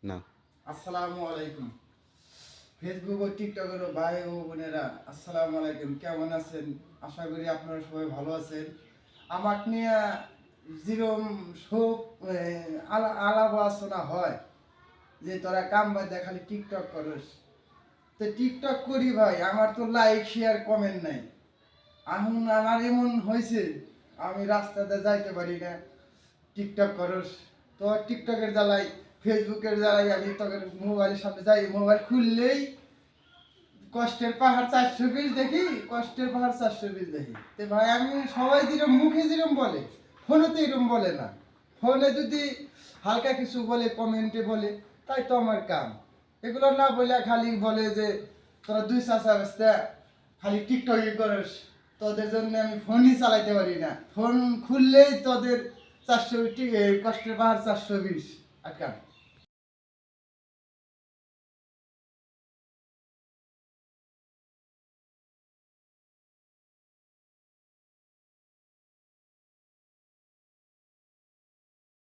না। আসসালামু আলাইকুম। ফেসবুক ও টিকটকের ভাই ও বোনেরা আসসালামু আলাইকুম। কেমন আছেন? আশা করি আপনারা সবাই ভালো আছেন। আমাক নিয়ে যেরম সব আলাপ আলোচনা হয় যে তোরা কাম বাদ খালি টিকটক করস, তো টিকটক করি ভাই, আমার তো লাইক শেয়ার কমেন্ট নাই। এখন আমার এমন হয়েছে আমি রাস্তাতে যাইতে পারি না, টিকটক করস। তো টিকটকের জ্বালাই, ফেসবুকের জ্বালাই আমি তোদের মোবাইলের সামনে যাই, মোবাইল খুললেই কষ্টের পাহাড় 420 দেখি, কষ্টের পাহাড় 420 দেখি। তো ভাই আমি সবাই যেরকম মুখে যেরকম বলে ফোনে তো এরকম বলে না। ফোনে যদি হালকা কিছু বলে কমেন্টে বলে তাই তো আমার কাম। এগুলো না বলে খালি বলে যে তোরা দুই চাচা বাস্তা খালি টিকটকই করস, তোদের জন্য আমি ফোনই চালাইতে পারি না, ফোন খুললেই তোদের 420 কষ্টের পাহাড় 420 আকাম।